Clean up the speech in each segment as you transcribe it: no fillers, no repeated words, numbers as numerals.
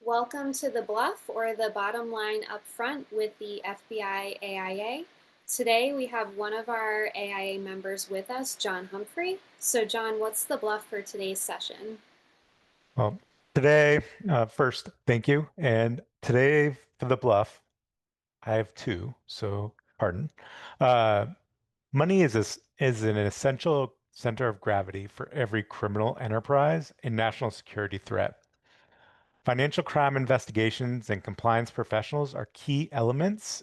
Welcome to the BLUF, or the bottom line up front, with the FBI AIA. Today we have one of our AIA members with us, John Humphrey. So John, what's the BLUF for today's session? Well, today, first, thank you. And today for the bluff, I have two, so pardon. Uh, Money is an essential center of gravity for every criminal enterprise and national security threat. Financial crime investigations and compliance professionals are key elements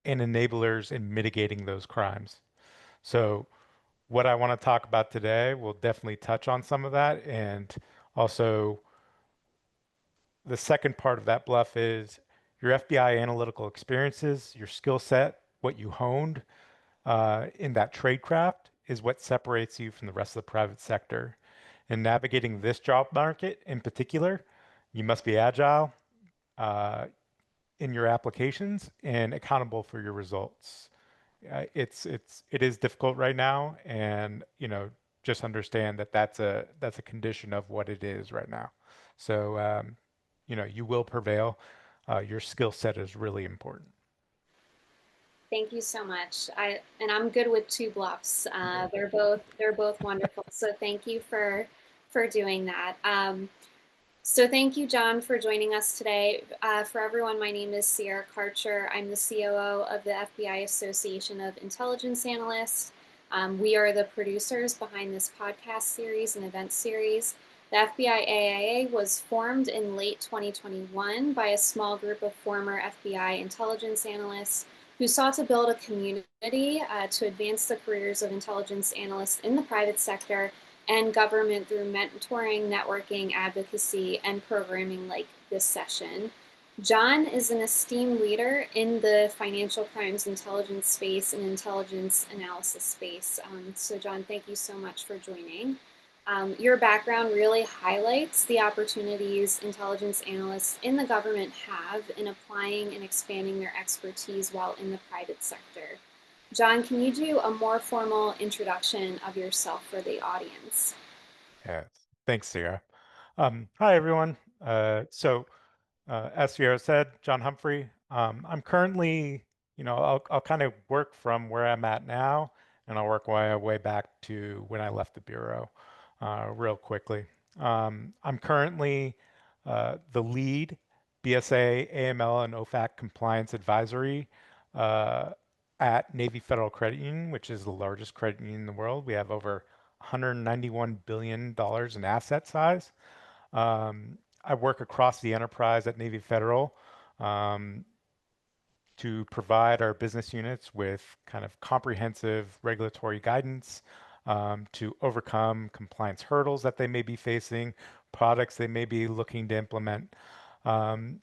and enablers in mitigating those crimes. So, what I want to talk about today will definitely touch on some of that, and also the second part of that bluff is your FBI analytical experiences, your skill set, what you honed in that trade craft is what separates you from the rest of the private sector. In navigating this job market in particular, you must be agile uh, in your applications and accountable for your results. It is difficult right now, and just understand that that's a condition of what it is right now. So you will prevail. Your skill set is really important. Thank you so much. I'm good with two BLUFs. They're both wonderful. So thank you for doing that. So thank you, John, for joining us today. For everyone, my name is Sierra Karcher. I'm the COO of the FBI Association of Intelligence Analysts. We are the producers behind this podcast series and event series. The FBI AIA was formed in late 2021 by a small group of former FBI intelligence analysts who sought to build a community to advance the careers of intelligence analysts in the private sector and government through mentoring, networking, advocacy, and programming like this session. John is an esteemed leader in the financial crimes intelligence space and intelligence analysis space. So John, thank you so much for joining. Your background really highlights the opportunities intelligence analysts in the government have in applying and expanding their expertise while in the private sector. John, can you do a more formal introduction of yourself for the audience? Yes. Thanks, Sierra. Hi, everyone. As Sierra said, John Humphrey. I'm currently, I'll kind of work from where I'm at now, and I'll work my way back to when I left the bureau, real quickly. I'm currently the lead BSA, AML, and OFAC compliance advisory uh, at Navy Federal Credit Union, which is the largest credit union in the world. We have over $191 billion in asset size. I work across the enterprise at Navy Federal um, to provide our business units with kind of comprehensive regulatory guidance to overcome compliance hurdles that they may be facing, products they may be looking to implement. One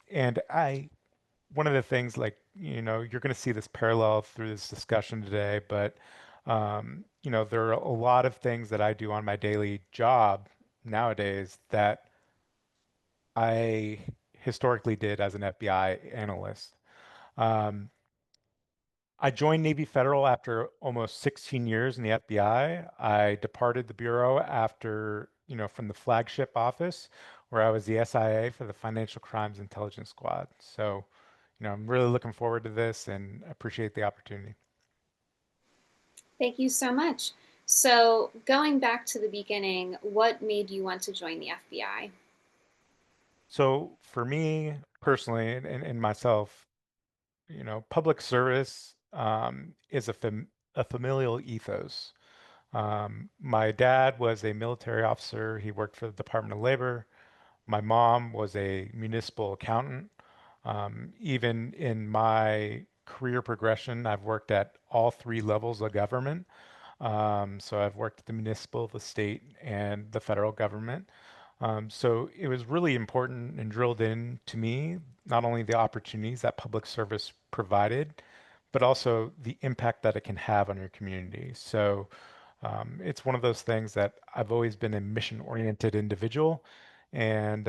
of the things, like, you're going to see this parallel through this discussion today, but there are a lot of things that I do on my daily job nowadays that I historically did as an FBI analyst. Um, I joined Navy Federal after almost 16 years in the FBI. I departed the Bureau after, from the flagship office where I was the SIA for the Financial Crimes Intelligence Squad. So, I'm really looking forward to this and appreciate the opportunity. Thank you so much. So, going back to the beginning, what made you want to join the FBI? So, for me personally and myself, public service is a familial ethos. My dad was a military officer. He worked for the Department of Labor. My mom was a municipal accountant. Even in my career progression, I've worked at all three levels of government. So I've worked at the municipal, the state, and the federal government. So it was really important and drilled in to me, not only the opportunities that public service provided, but also the impact that it can have on your community. So it's one of those things that I've always been a mission-oriented individual, and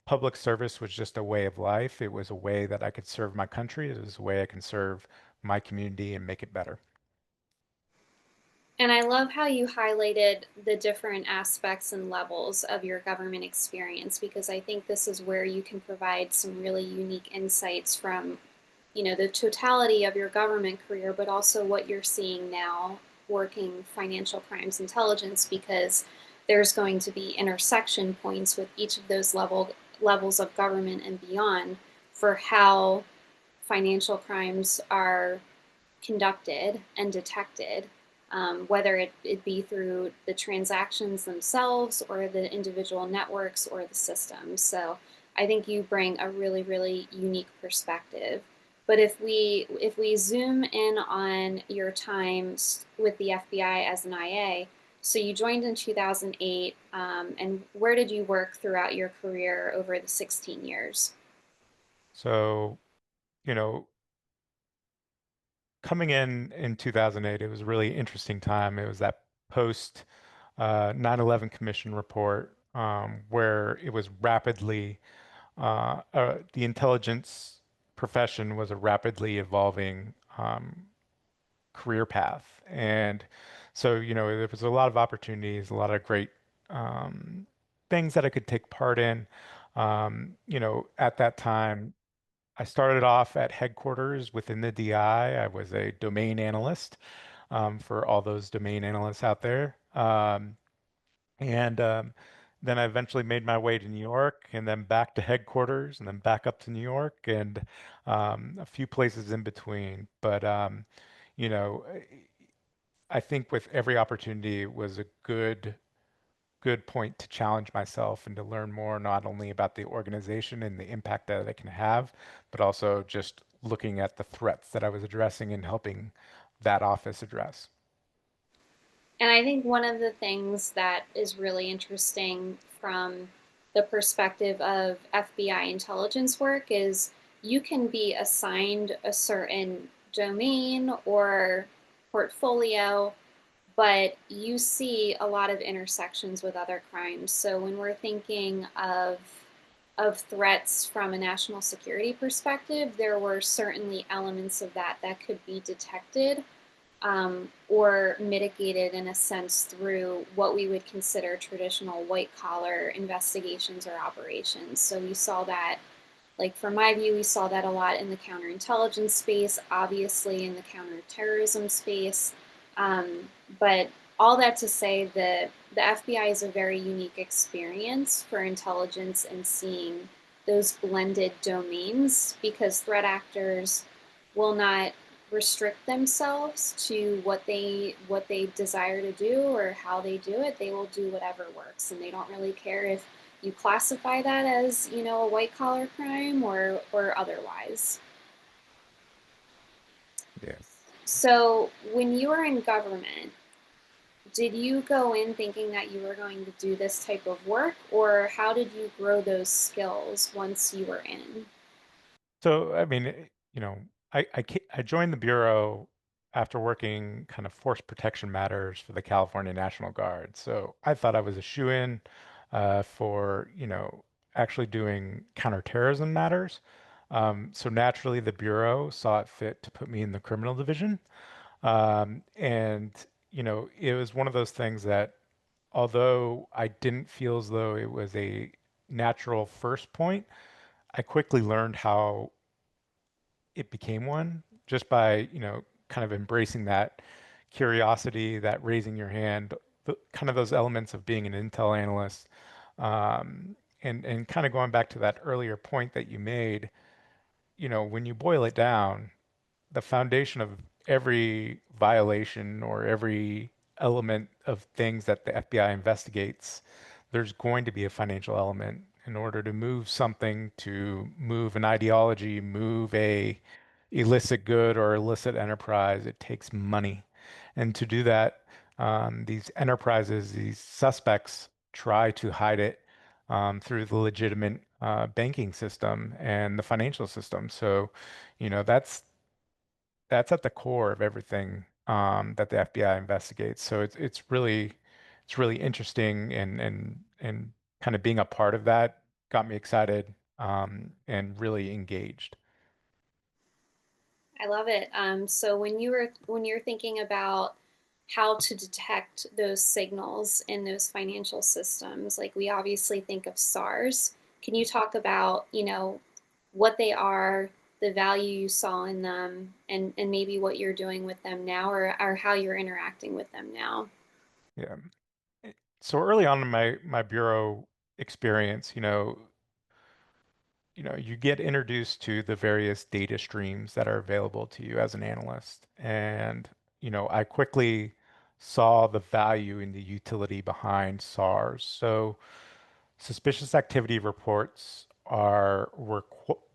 public service was just a way of life. It was a way that I could serve my country. It was a way I can serve my community and make it better. And I love how you highlighted the different aspects and levels of your government experience because I think this is where you can provide some really unique insights from, the totality of your government career, but also what you're seeing now working financial crimes intelligence because there's going to be intersection points with each of those levels of government and beyond for how financial crimes are conducted and detected, whether it be through the transactions themselves or the individual networks or the systems. So I think you bring a really, really unique perspective. But if we zoom in on your time with the FBI as an IA, so you joined in 2008, and where did you work throughout your career over the 16 years? So, you know, coming in 2008, it was a really interesting time. It was that post 9/11 Commission report where it was rapidly the intelligence profession was a rapidly evolving career path, and so there was a lot of opportunities, a lot of great um, things that I could take part in. At that time, I started off at headquarters within the DI. I was a domain analyst for all those domain analysts out there. And then I eventually made my way to New York and then back to headquarters and then back up to New York and a few places in between. But, you know, I think with every opportunity was a good point to challenge myself and to learn more not only about the organization and the impact that it can have, but also just looking at the threats that I was addressing and helping that office address. And I think one of the things that is really interesting from the perspective of FBI intelligence work is you can be assigned a certain domain or portfolio, but you see a lot of intersections with other crimes. So when we're thinking of threats from a national security perspective, there were certainly elements of that that could be detected or mitigated in a sense through what we would consider traditional white collar investigations or operations. So we saw that, like from my view, we saw that a lot in the counterintelligence space, obviously in the counterterrorism space. But all that to say, the FBI is a very unique experience for intelligence and seeing those blended domains because threat actors will not restrict themselves to what they desire to do or how they do it. They will do whatever works, and they don't really care if you classify that as a white collar crime or otherwise. Yeah. So when you were in government, did you go in thinking that you were going to do this type of work, or how did you grow those skills once you were in? So, I mean, I joined the Bureau after working kind of force protection matters for the California National Guard. So I thought I was a shoo-in for, actually doing counterterrorism matters. So naturally, the Bureau saw it fit to put me in the criminal division. And, it was one of those things that although I didn't feel as though it was a natural first point, I quickly learned how it became one just by, kind of embracing that curiosity, that raising your hand, kind of those elements of being an intel analyst. And kind of going back to that earlier point that you made, when you boil it down, the foundation of every violation or every element of things that the FBI investigates, there's going to be a financial element. In order to move something, to move an ideology, move a illicit good or illicit enterprise, it takes money. And to do that, these enterprises, these suspects try to hide it through the legitimate banking system and the financial system. So, that's at the core of everything that the FBI investigates. So it's really interesting and kind of being a part of that got me excited and really engaged. I love it. So when you're thinking about how to detect those signals in those financial systems. Like we obviously think of SARS. Can you talk about, what they are, the value you saw in them, and maybe what you're doing with them now, or how you're interacting with them now? Yeah. So early on in my bureau experience, you get introduced to the various data streams that are available to you as an analyst. And, I quickly saw the value in the utility behind SARS. So suspicious activity reports are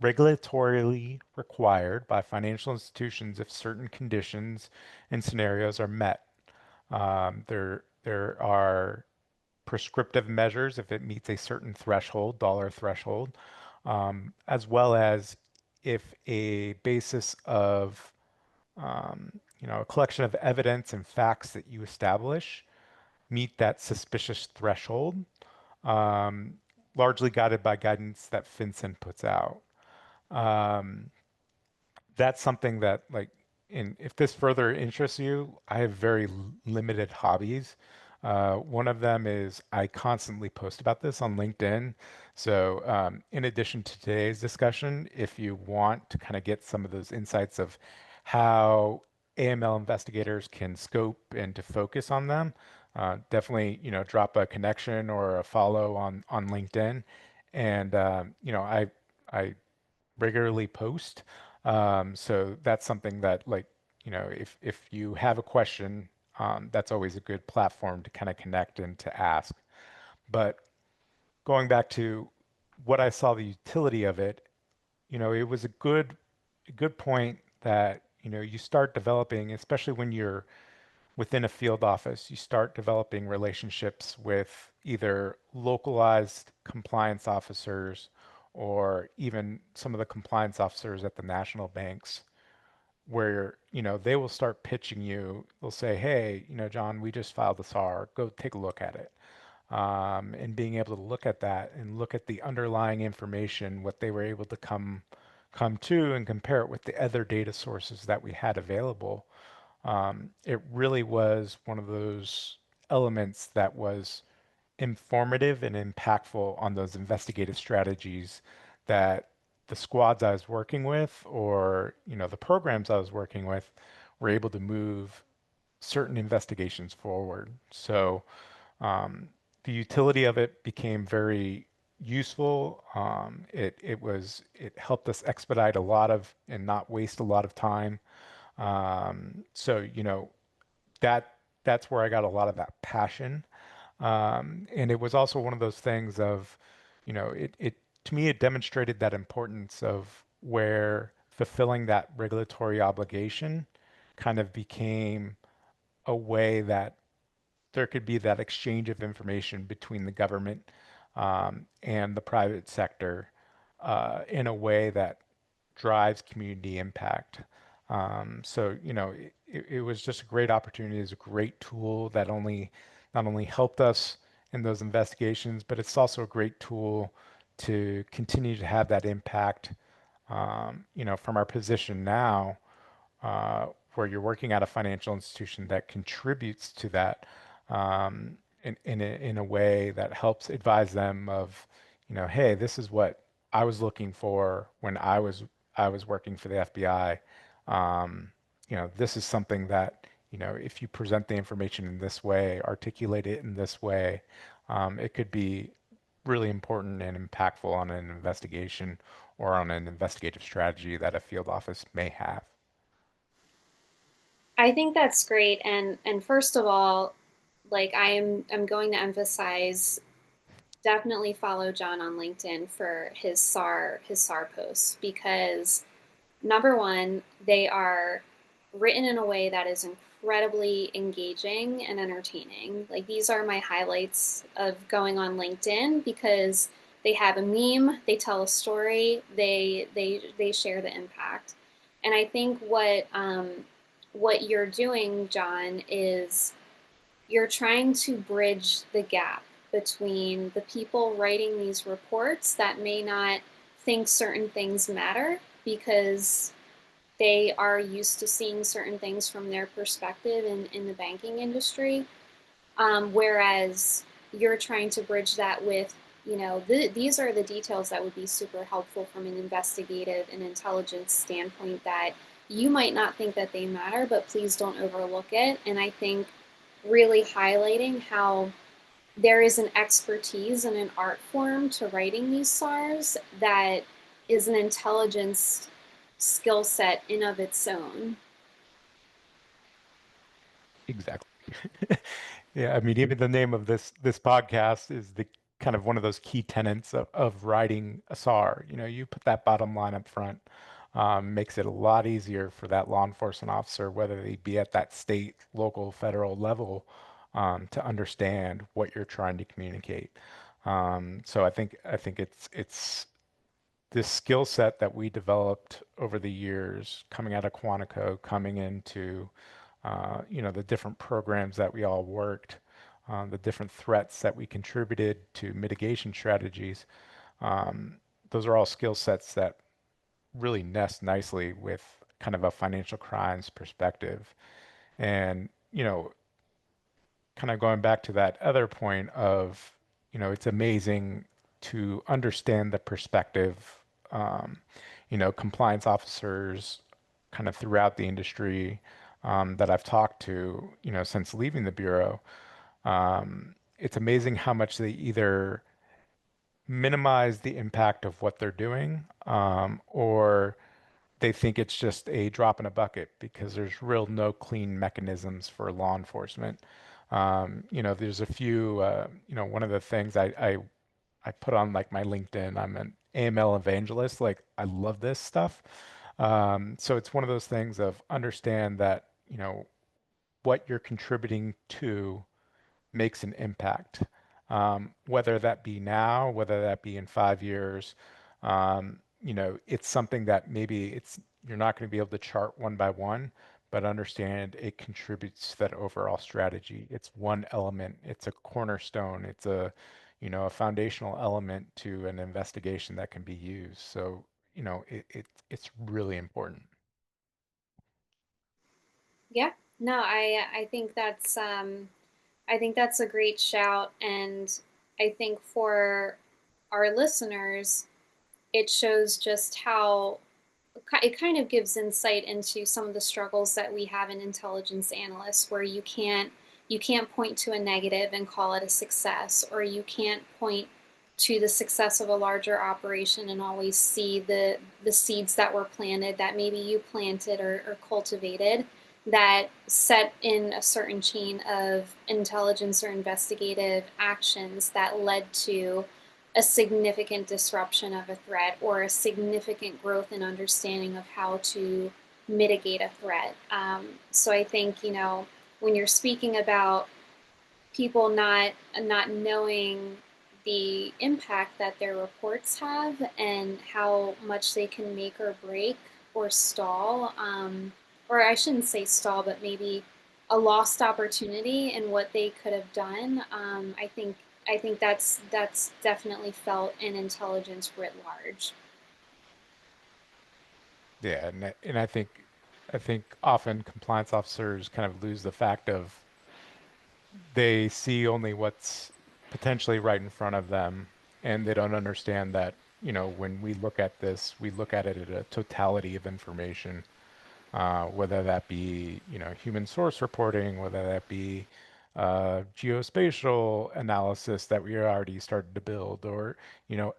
regulatorily required by financial institutions if certain conditions and scenarios are met. There are prescriptive measures if it meets a certain threshold, dollar threshold, as well as if a basis of a collection of evidence and facts that you establish meet that suspicious threshold, um, largely guided by guidance that FinCEN puts out. Um, that's something that if this further interests you, I have very limited hobbies. One of them is I constantly post about this on LinkedIn. So in addition to today's discussion, if you want to kind of get some of those insights of how AML investigators can scope and to focus on them, definitely drop a connection or a follow on LinkedIn. And I regularly post. So that's something that if you have a question, that's always a good platform to kind of connect and to ask. But going back to what I saw the utility of it, it was a good point that, you start developing, especially when you're within a field office, you start developing relationships with either localized compliance officers or even some of the compliance officers at the national banks where, they will start pitching you. They'll say, hey, John, we just filed this R. Go take a look at it. And being able to look at that and look at the underlying information, what they were able to come to and compare it with the other data sources that we had available, it really was one of those elements that was informative and impactful on those investigative strategies that the squads I was working with or the programs I was working with were able to move certain investigations forward. So the utility of it became very useful. It helped us expedite a lot of and not waste a lot of time. So that that's where I got a lot of that passion. And it was also one of those things of, it to me it demonstrated that importance of where fulfilling that regulatory obligation kind of became a way that there could be that exchange of information between the government and the private sector in a way that drives community impact. So, it was just a great opportunity. It's a great tool that not only helped us in those investigations, but it's also a great tool to continue to have that impact, from our position now, where you're working at a financial institution that contributes to that in a way that helps advise them of, hey, this is what I was looking for when I was working for the FBI. This is something that, if you present the information in this way, articulate it in this way, it could be really important and impactful on an investigation or on an investigative strategy that a field office may have. I think that's great. And first of all, like I'm going to emphasize, definitely follow John on LinkedIn for his SAR posts, because number one, they are written in a way that is incredibly engaging and entertaining. Like these are my highlights of going on LinkedIn, because they have a meme, they tell a story, they share the impact. And I think what you're doing, John, is you're trying to bridge the gap between the people writing these reports that may not think certain things matter, because they are used to seeing certain things from their perspective in the banking industry. Whereas you're trying to bridge that with, these are the details that would be super helpful from an investigative and intelligence standpoint that you might not think that they matter, but please don't overlook it. And I think really highlighting how there is an expertise and an art form to writing these SARs that is an intelligence skill set in of its own. Exactly. Yeah, I mean, even the name of this podcast is the kind of one of those key tenets of writing a SAR. You know, you put that bottom line up front, makes it a lot easier for that law enforcement officer, whether they be at that state, local, federal level, to understand what you're trying to communicate. So I think it's this skill set that we developed over the years, coming out of Quantico, coming into the different programs that we all worked, the different threats that we contributed to mitigation strategies. Um, those are all skill sets that really nest nicely with kind of a financial crimes perspective. And, kind of going back to that other point of, it's amazing to understand the perspective, um, compliance officers kind of throughout the industry that I've talked to, since leaving the Bureau. It's amazing how much they either minimize the impact of what they're doing, or they think it's just a drop in a bucket because there's real no clean mechanisms for law enforcement. There's a few, one of the things I put on like my LinkedIn, I'm an AML evangelist. Like I love this stuff. So it's one of those things of understand that, what you're contributing to makes an impact. Whether that be now, whether that be in 5 years, it's something that maybe you're not going to be able to chart one by one, but understand it contributes to that overall strategy. It's one element, it's a cornerstone, it's a foundational element to an investigation that can be used. So, it's really important. Yeah, no, I think that's a great shout, and I think for our listeners, it shows just how it kind of gives insight into some of the struggles that we have in intelligence analysts, where you can't point to a negative and call it a success, or you can't point to the success of a larger operation and always see the seeds that were planted that maybe you planted or cultivated that set in a certain chain of intelligence or investigative actions that led to a significant disruption of a threat or a significant growth in understanding of how to mitigate a threat. So I think, when you're speaking about people not knowing the impact that their reports have and how much they can make or break or stall, or I shouldn't say stall, but maybe a lost opportunity in what they could have done. I think that's definitely felt in intelligence writ large. Yeah, and I think often compliance officers kind of lose the fact of they see only what's potentially right in front of them, and they don't understand that, when we look at this, we look at it at a totality of information, whether that be, human source reporting, whether that be geospatial analysis that we already started to build, or,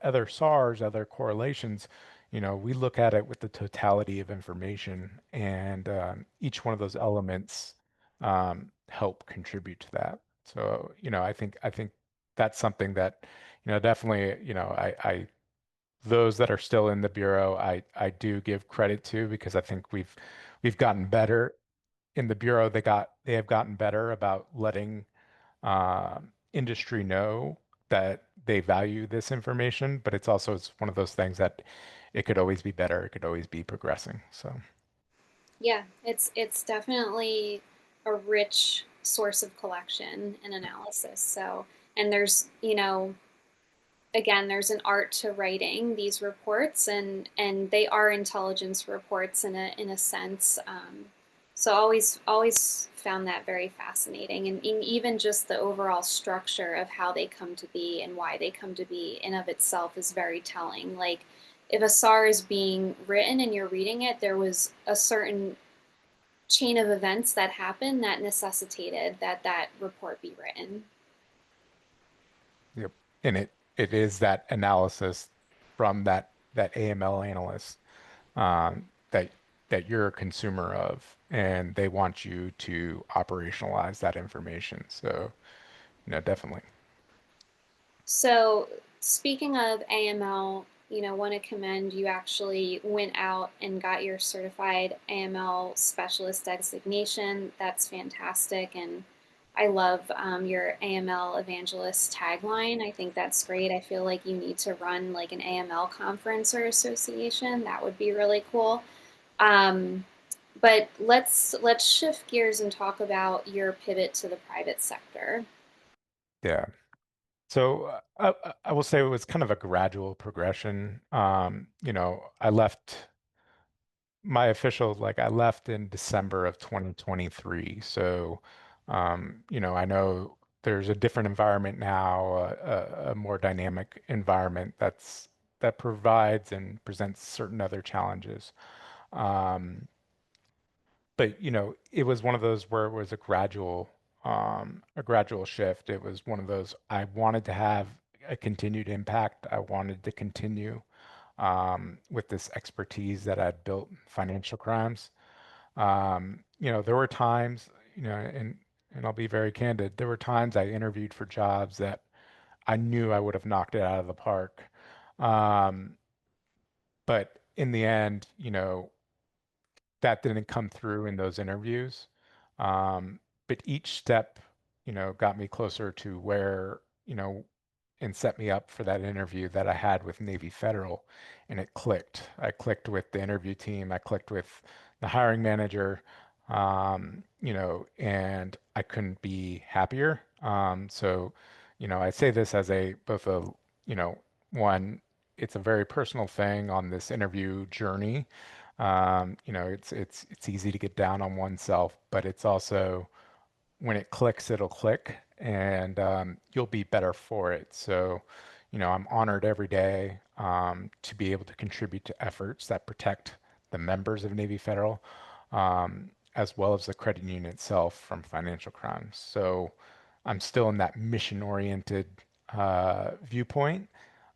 other SARs, other correlations. We look at it with the totality of information, and each one of those elements help contribute to that. So, I think that's something that, definitely, those that are still in the bureau, I do give credit to, because I think we've gotten better in the bureau. They have gotten better about letting industry know that they value this information, but it's one of those things that it could always be better. It could always be progressing. So Yeah, it's definitely a rich source of collection and analysis. So, and there's, again, there's an art to writing these reports, and they are intelligence reports in a sense. So always found that very fascinating, and even just the overall structure of how they come to be and why they come to be in of itself is very telling. Like if a SAR is being written and you're reading it, there was a certain chain of events that happened that necessitated that that report be written. Yep. And it is that analysis from that AML analyst that you're a consumer of, and they want you to operationalize that information. So, definitely. So, speaking of AML, want to commend you actually went out and got your certified AML specialist designation. That's fantastic. And I love your AML evangelist tagline. I think that's great. I feel like you need to run like an AML conference or association. That would be really cool. Um, but let's shift gears and talk about your pivot to the private sector. Yeah. So I will say it was kind of a gradual progression. I left I left in December of 2023. So, I know there's a different environment now, a more dynamic environment that provides and presents certain other challenges. Um, but it was one of those where it was a gradual shift. It was one of those I wanted to have a continued impact. I wanted to continue with this expertise that I'd built in financial crimes. There were times, and I'll be very candid, there were times I interviewed for jobs that I knew I would have knocked it out of the park. Um, but in the end, that didn't come through in those interviews. But each step, got me closer to where, and set me up for that interview that I had with Navy Federal. And it clicked. I clicked with the interview team. I clicked with the hiring manager, and I couldn't be happier. I say this as both a, you know, one, it's a very personal thing on this interview journey. It's easy to get down on oneself, but it's also when it clicks, it'll click, and you'll be better for it. So, I'm honored every day to be able to contribute to efforts that protect the members of Navy Federal, as well as the credit union itself from financial crimes. So, I'm still in that mission-oriented viewpoint,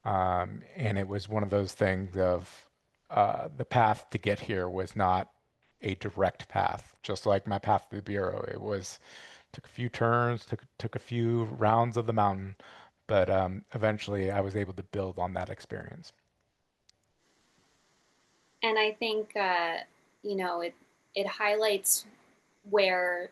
and it was one of those things of the path to get here was not a direct path, just like my path to the bureau. It was took a few turns, took a few rounds of the mountain, but eventually I was able to build on that experience. And I think it highlights where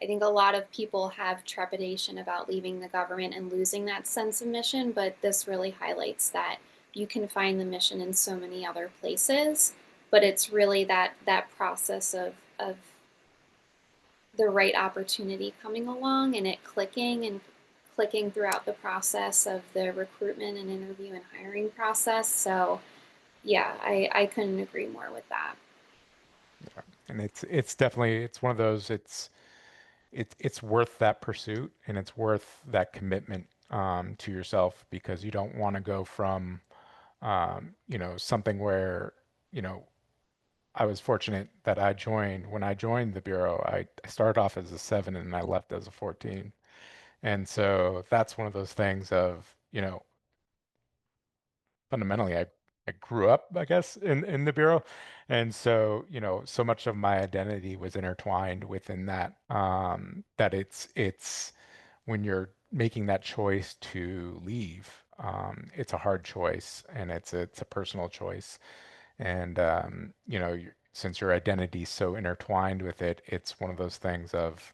I think a lot of people have trepidation about leaving the government and losing that sense of mission, but this really highlights that you can find the mission in so many other places, but it's really that process of the right opportunity coming along and it clicking and clicking throughout the process of the recruitment and interview and hiring process. So yeah, I couldn't agree more with that. Yeah. And it's definitely it's one of those it's worth that pursuit and it's worth that commitment to yourself because you don't want to go from something where you know I was fortunate that when I joined the bureau, I started off as a 7 and I left as a 14. And so that's one of those things of, fundamentally I grew up, I guess, in the bureau. And so, so much of my identity was intertwined within that, that it's when you're making that choice to leave, it's a hard choice and it's a personal choice. And since your identity is so intertwined with it, it's one of those things of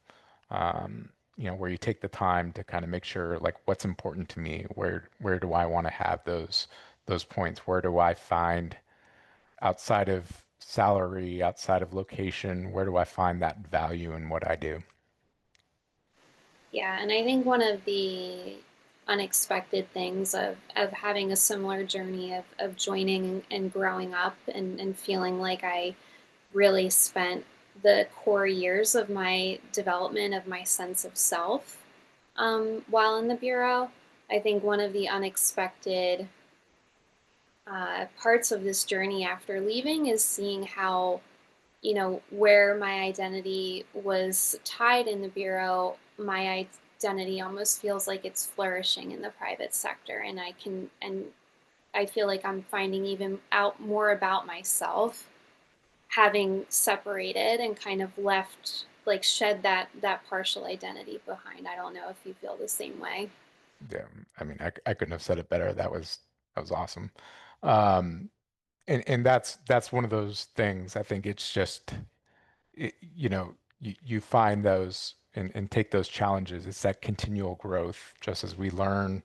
where you take the time to kind of make sure like what's important to me, where do I want to have those points? Where do I find outside of salary, outside of location, where do I find that value in what I do? Yeah, and I think one of the unexpected things of having a similar journey of joining and growing up and feeling like I really spent the core years of my development of my sense of self while in the Bureau. I think one of the unexpected parts of this journey after leaving is seeing how, where my identity was tied in the Bureau, my identity almost feels like it's flourishing in the private sector. And I feel like I'm finding even out more about myself having separated and kind of left, like shed that partial identity behind. I don't know if you feel the same way. Yeah, I mean, I couldn't have said it better. That was awesome. Um, and that's one of those things. I think it's just you find those and take those challenges. It's that continual growth, just as we learn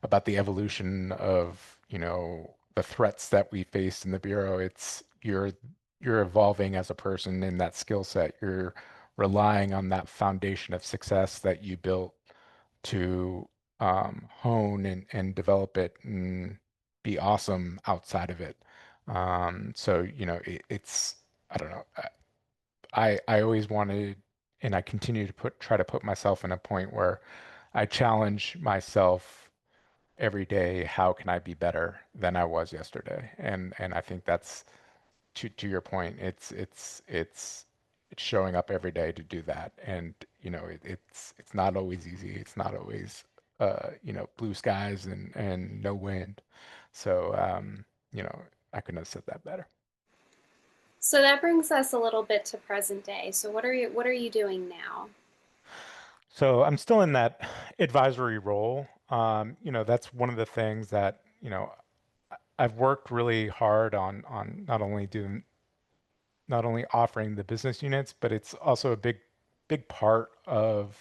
about the evolution of, the threats that we face in the Bureau. It's you're evolving as a person in that skill set. You're relying on that foundation of success that you built to hone and develop it and be awesome outside of it. So, it's, I don't know. I always wanted, and I continue to try to put myself in a point where I challenge myself every day. How can I be better than I was yesterday? And I think that's to your point. It's showing up every day to do that. And it's not always easy. It's not always blue skies and no wind. So you know, I couldn't have said that better. So that brings us a little bit to present day. So what are you doing now? So I'm still in that advisory role. That's one of the things that, I've worked really hard on not only offering the business units, but it's also a big part of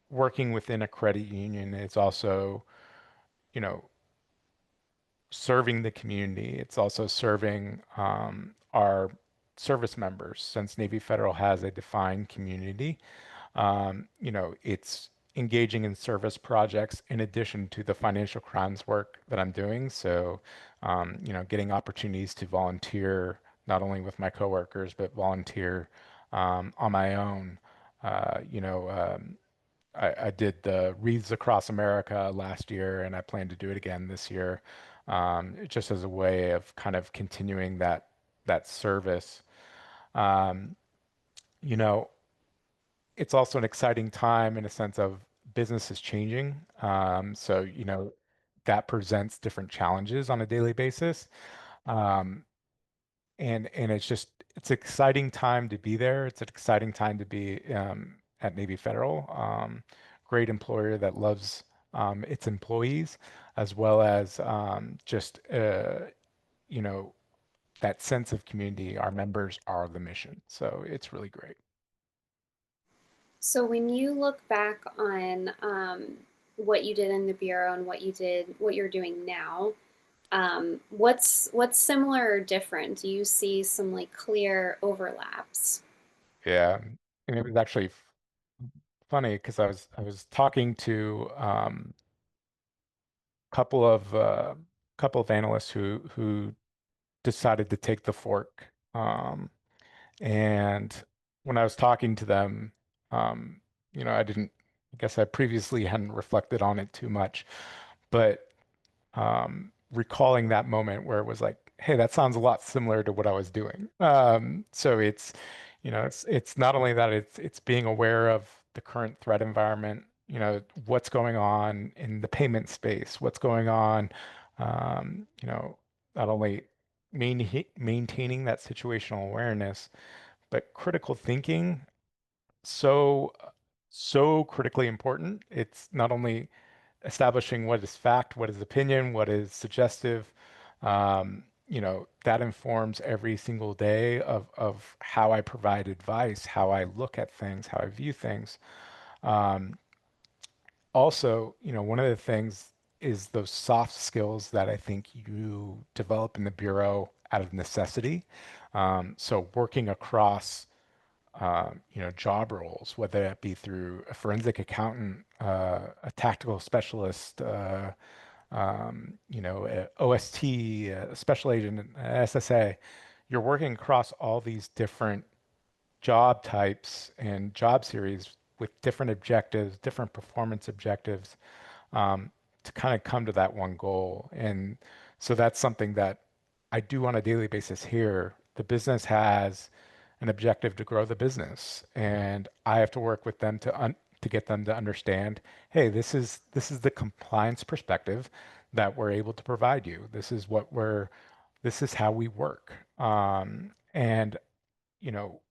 working within a credit union. It's also, you know, serving the community. It's also serving our service members, since Navy Federal has a defined community. It's engaging in service projects in addition to the financial crimes work that I'm doing. So, getting opportunities to volunteer not only with my coworkers, but volunteer on my own. Uh, you know, um, I did the Wreaths Across America last year, and I plan to do it again this year, just as a way of kind of continuing that service. Um, you know, it's also an exciting time in a sense of business is changing. So, that presents different challenges on a daily basis. Um, and it's an exciting time to be there. It's an exciting time to be at Navy Federal. Great employer that loves its employees, as well as just you know, that sense of community. Our members are the mission. So it's really great. So when you look back on what you did in the Bureau and what you're doing now, what's similar or different? Do you see some like clear overlaps? Yeah. And it was actually funny because I was talking to couple of uh, couple of analysts who decided to take the fork. And when I was talking to them, um, I guess I previously hadn't reflected on it too much, but recalling that moment where it was like, hey, that sounds a lot similar to what I was doing. So it's not only that, it's being aware of the current threat environment, what's going on in the payment space, what's going on, um, you know, not only maintaining that situational awareness, but critical thinking, so so critically important. It's not only establishing what is fact, what is opinion, what is suggestive. That informs every single day of how I provide advice, how I look at things, how I view things. Um, Also, one of the things is those soft skills that I think you develop in the Bureau out of necessity. So working across job roles, whether that be through a forensic accountant, a tactical specialist, a OST, a special agent, SSA. You're working across all these different job types and job series with different objectives, different performance objectives, um, to kind of come to that one goal. And so that's something that I do on a daily basis here. The business has an objective to grow the business, and I have to work with them to get them to understand, hey, this is the compliance perspective that we're able to provide you. This is how we work. And you know,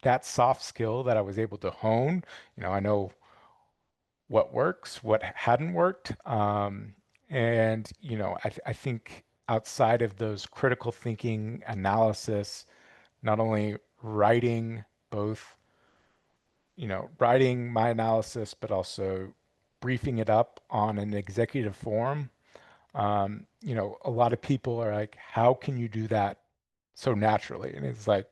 that soft skill that I was able to hone, I know what works, what hadn't worked. And, I think outside of those critical thinking analysis, not only writing both, writing my analysis, but also briefing it up on an executive forum. A lot of people are like, how can you do that so naturally? And it's like,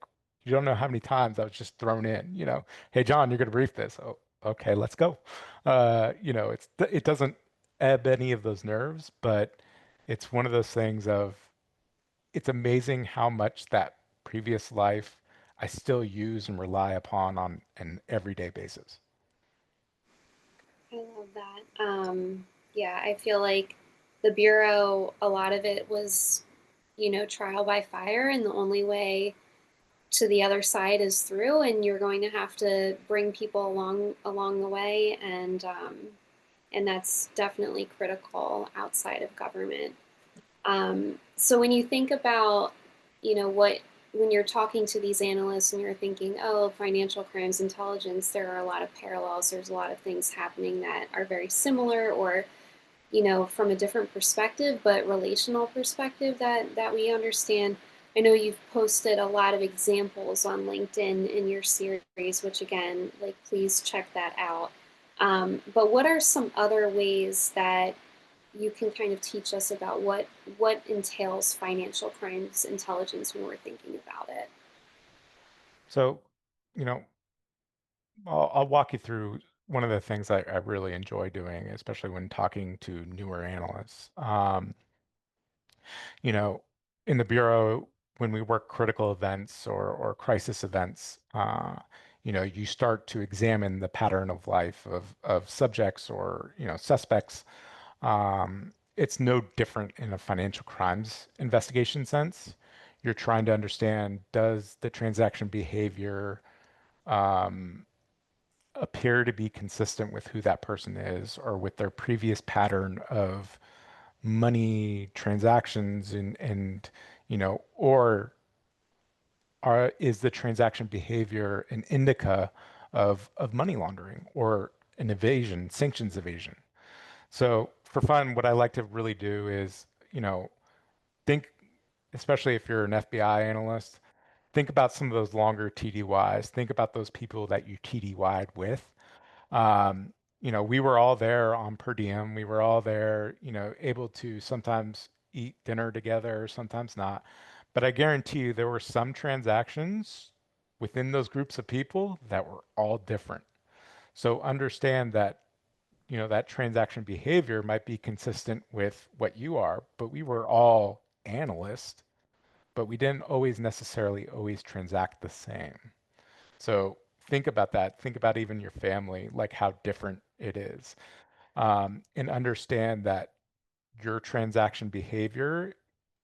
you don't know how many times I was just thrown in, hey, John, you're going to brief this. Oh, okay, let's go. It doesn't ebb any of those nerves, but it's one of those things of, it's amazing how much that previous life I still use and rely upon on an everyday basis. I love that. Yeah, I feel like the Bureau, a lot of it was, trial by fire, and the only way to the other side is through, and you're going to have to bring people along the way, and that's definitely critical outside of government. So when you think about, what when you're talking to these analysts and you're thinking, oh, financial crimes intelligence, there are a lot of parallels. There's a lot of things happening that are very similar, or from a different perspective, but relational perspective that we understand. I know you've posted a lot of examples on LinkedIn in your series, which again, like, please check that out. But what are some other ways that you can kind of teach us about what entails financial crimes intelligence when we're thinking about it? So, you know, I'll walk you through one of the things I really enjoy doing, especially when talking to newer analysts. You know, in the Bureau, when we work critical events or crisis events, you start to examine the pattern of life of subjects or, suspects. It's no different in a financial crimes investigation sense. You're trying to understand, does the transaction behavior um, appear to be consistent with who that person is or with their previous pattern of money transactions and or is the transaction behavior an indica of money laundering or an evasion, sanctions evasion? So for fun, what I like to really do is, think, especially if you're an FBI analyst, think about some of those longer TDYs. Think about those people that you TDY'd with. Um, we were all there on per diem. We were all there, able to sometimes eat dinner together, sometimes not. But I guarantee you there were some transactions within those groups of people that were all different. So understand that, that transaction behavior might be consistent with what you are, but we were all analysts, but we didn't always necessarily always transact the same. So think about that. Think about even your family, like how different it is, and understand that your transaction behavior,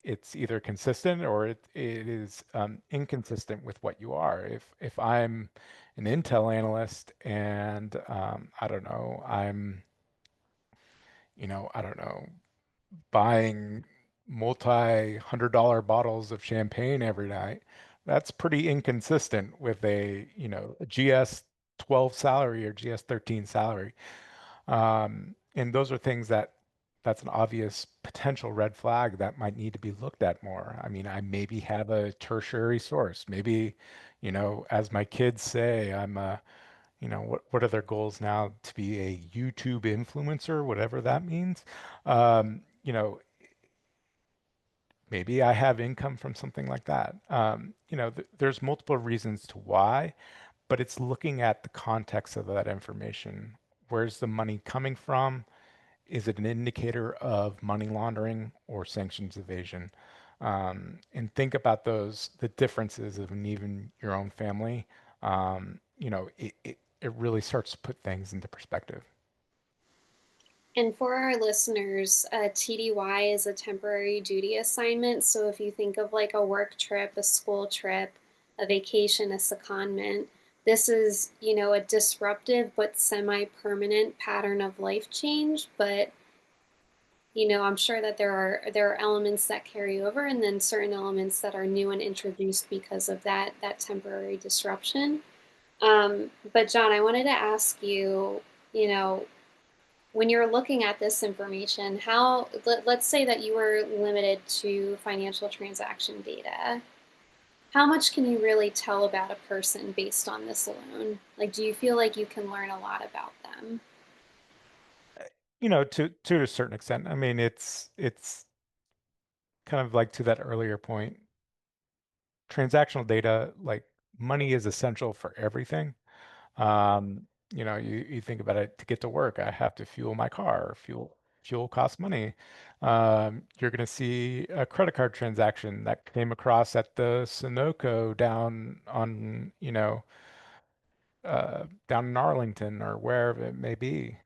it's either consistent or it is inconsistent with what you are. If I'm an Intel analyst and I don't know, I don't know, buying multi-hundred-dollar bottles of champagne every night, that's pretty inconsistent with a GS 12 salary or GS 13 salary. And those are things that's an obvious potential red flag that might need to be looked at more. I mean, I maybe have a tertiary source. Maybe, as my kids say, I'm a, what are their goals now to be a YouTube influencer, whatever that means. Um, you know, maybe I have income from something like that. There's multiple reasons to why, but it's looking at the context of that information. Where's the money coming from? Is it an indicator of money laundering or sanctions evasion? And think about the differences of even your own family. It really starts to put things into perspective. And for our listeners, TDY is a temporary duty assignment. So if you think of like a work trip, a school trip, a vacation, a secondment, this is, a disruptive but semi-permanent pattern of life change. But, I'm sure that there are elements that carry over and then certain elements that are new and introduced because of that temporary disruption. But John, I wanted to ask you, you know, when you're looking at this information, let's say that you were limited to financial transaction data. How much can you really tell about a person based on this alone? Like, do you feel like you can learn a lot about them? To a certain extent. I mean, it's kind of like to that earlier point, transactional data, like money is essential for everything. You think about it, to get to work, I have to fuel my car. Fuel costs money. You're going to see a credit card transaction that came across at the Sunoco down in Arlington or wherever it may be.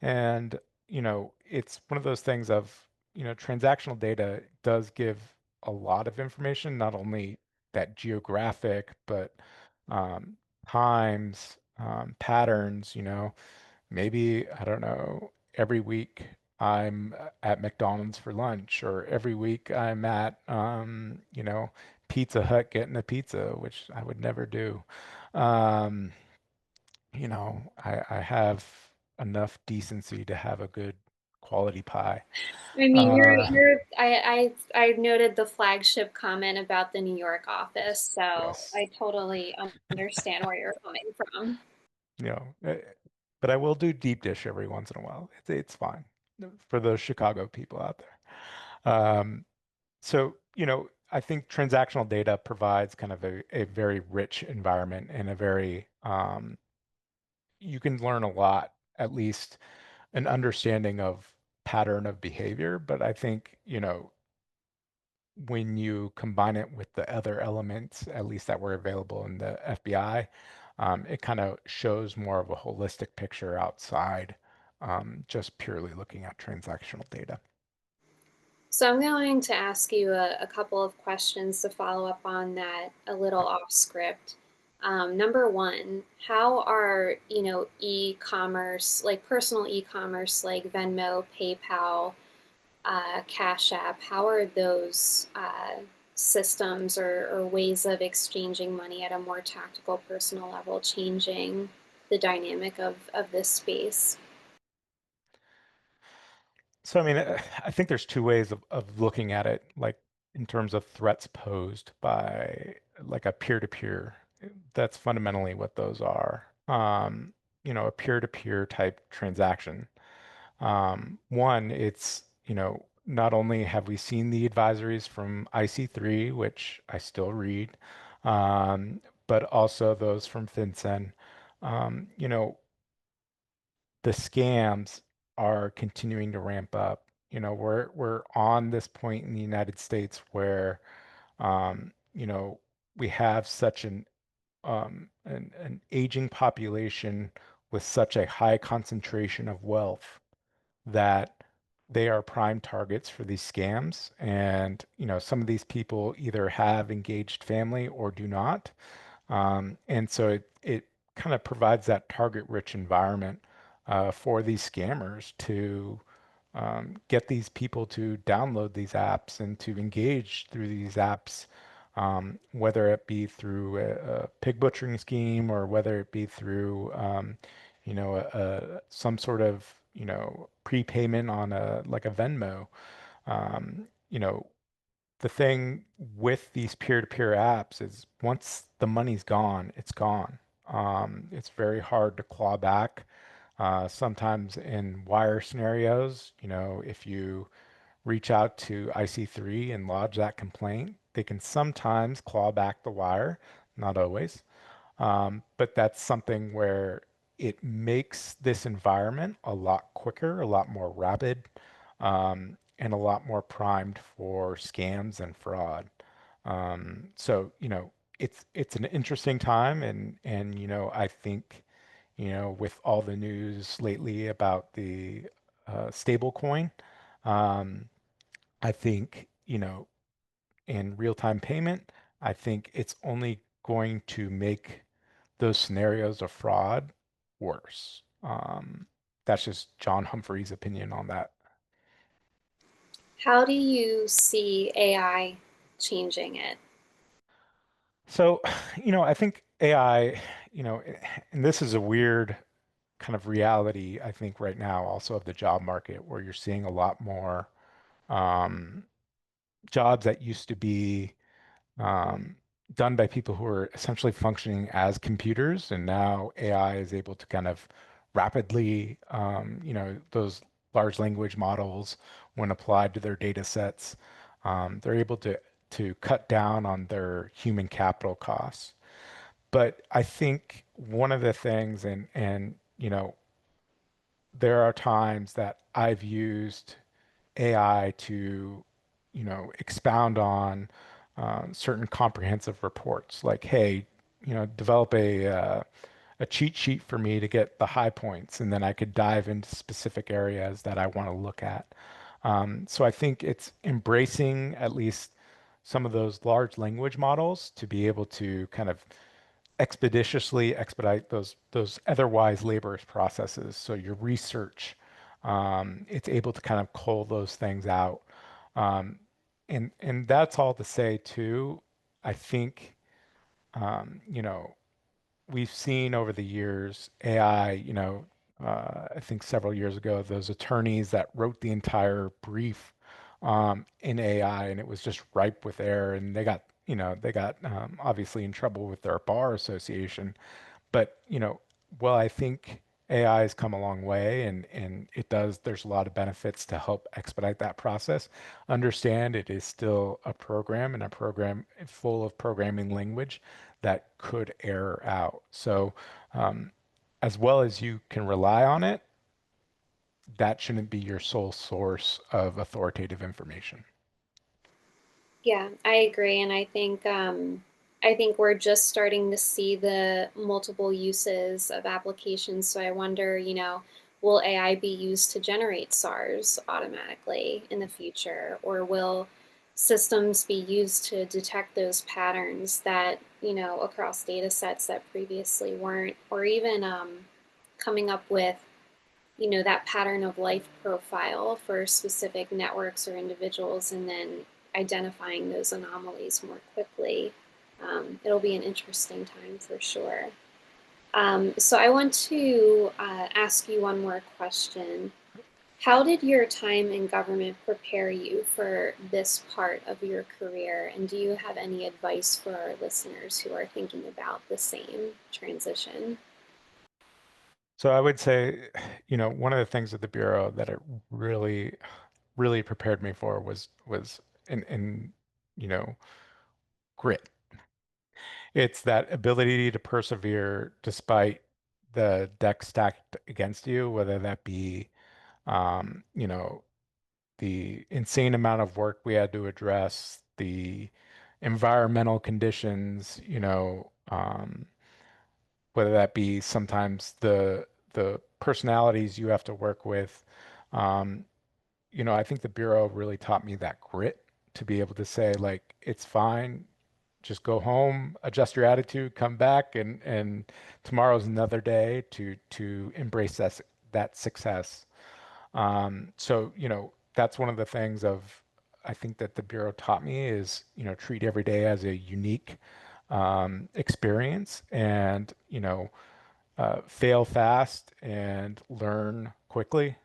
And, it's one of those things of, transactional data does give a lot of information, not only that geographic, but um, times, patterns, maybe, I don't know, every week I'm at McDonald's for lunch, or every week I'm at, Pizza Hut getting a pizza, which I would never do. Um, I have enough decency to have a good quality pie. I mean, Uh, I noted the flagship comment about the New York office, so yes, I totally understand where you're coming from. you know, uh, but I will do deep dish every once in a while. It's fine for those Chicago people out there. So, I think transactional data provides kind of a very rich environment and you can learn a lot, at least an understanding of pattern of behavior. But I think, when you combine it with the other elements, at least that were available in the FBI, it kind of shows more of a holistic picture outside just purely looking at transactional data. So I'm going to ask you a couple of questions to follow up on that a little off script. Number one, how are, e-commerce, like personal e-commerce, like Venmo, PayPal, Cash App, how are those systems or ways of exchanging money at a more tactical, personal level changing the dynamic of this space? So, I mean, I think there's two ways of looking at it, like in terms of threats posed by like a peer-to-peer. That's fundamentally what those are. A peer-to-peer type transaction. One, it's, not only have we seen the advisories from IC3, which I still read, but also those from FinCEN. Um, you know, the scams are continuing to ramp up. We're on this point in the United States where, we have such an aging population with such a high concentration of wealth that they are prime targets for these scams. And, some of these people either have engaged family or do not. And so it kind of provides that target-rich environment for these scammers to get these people to download these apps and to engage through these apps, whether it be through a pig butchering scheme or whether it be through, some sort of, prepayment on like a Venmo. Um, you know, the thing with these peer-to-peer apps is once the money's gone, it's gone. It's very hard to claw back. Sometimes in wire scenarios, if you reach out to IC3 and lodge that complaint, they can sometimes claw back the wire, not always. But that's something where it makes this environment a lot quicker, a lot more rapid, and a lot more primed for scams and fraud. So, it's an interesting time, and I think, with all the news lately about the stable coin, um, I think, in real-time payment, I think it's only going to make those scenarios of fraud worse. That's just John Humphrey's opinion on that. How do you see AI changing it? So, I think AI, and this is a weird kind of reality, I think, right now, also of the job market, where you're seeing a lot more um, jobs that used to be um, done by people who are essentially functioning as computers, and now AI is able to kind of rapidly, those large language models, when applied to their data sets, they're able to cut down on their human capital costs. But I think one of the things, and there are times that I've used AI to, expound on certain comprehensive reports, like, hey, develop a cheat sheet for me to get the high points, and then I could dive into specific areas that I want to look at. So I think it's embracing at least some of those large language models to be able to kind of expeditiously expedite those otherwise laborious processes. So your research, it's able to kind of cull those things out. Um, and that's all to say too. I think we've seen over the years AI, I think several years ago, those attorneys that wrote the entire brief in AI, and it was just ripe with error, and they got obviously in trouble with their bar association. But, well, I think AI has come a long way, and there's a lot of benefits to help expedite that process. Understand it is still a program, and a program full of programming language that could error out. So, um, as well as you can rely on it, that shouldn't be your sole source of authoritative information. Yeah, I agree, and I think we're just starting to see the multiple uses of applications. So I wonder, will AI be used to generate SARs automatically in the future, or will systems be used to detect those patterns that, across data sets that previously weren't, or even coming up with that pattern of life profile for specific networks or individuals and then identifying those anomalies more quickly. It'll be an interesting time for sure. So I want to ask you one more question. How did your time in government prepare you for this part of your career? And do you have any advice for our listeners who are thinking about the same transition? So I would say, one of the things at the Bureau that it really, really prepared me for was in you know, grit. It's that ability to persevere despite the deck stacked against you, whether that be, um, you know, the insane amount of work we had to address, the environmental conditions, whether that be sometimes the personalities you have to work with. Um, I think the Bureau really taught me that grit to be able to say, like, it's fine, just go home, adjust your attitude, come back, and tomorrow's another day to embrace that success. So, that's one of the things of I think that the Bureau taught me is, treat every day as a unique experience, and, fail fast and learn quickly.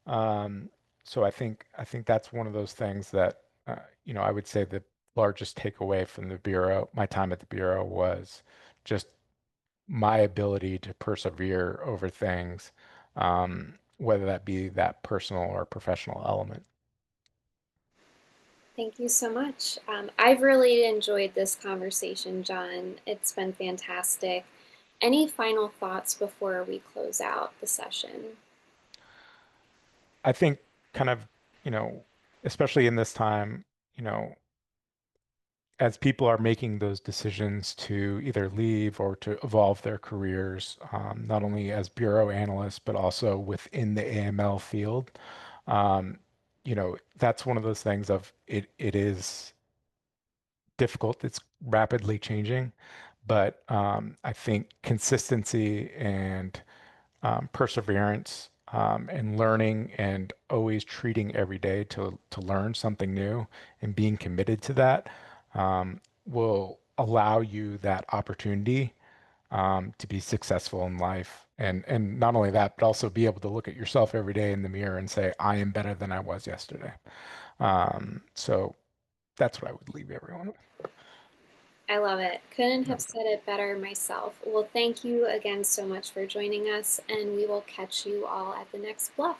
Um, so I think that's one of those things that I would say the largest takeaway from the Bureau, my time at the Bureau, was just my ability to persevere over things, whether that be that personal or professional element. Thank you so much. I've really enjoyed this conversation, John. It's been fantastic. Any final thoughts before we close out the session? I think kind of, you know, especially in this time, you know, as people are making those decisions to either leave or to evolve their careers, not only as bureau analysts, but also within the AML field, um, that's one of those things of it is difficult. It's rapidly changing, but I think consistency and perseverance and learning and always treating every day to learn something new and being committed to that will allow you that opportunity to be successful in life. And not only that, but also be able to look at yourself every day in the mirror and say, I am better than I was yesterday. So that's what I would leave everyone with. I love it. Couldn't Yeah. have said it better myself. Well, thank you again so much for joining us, and we will catch you all at the next bluff.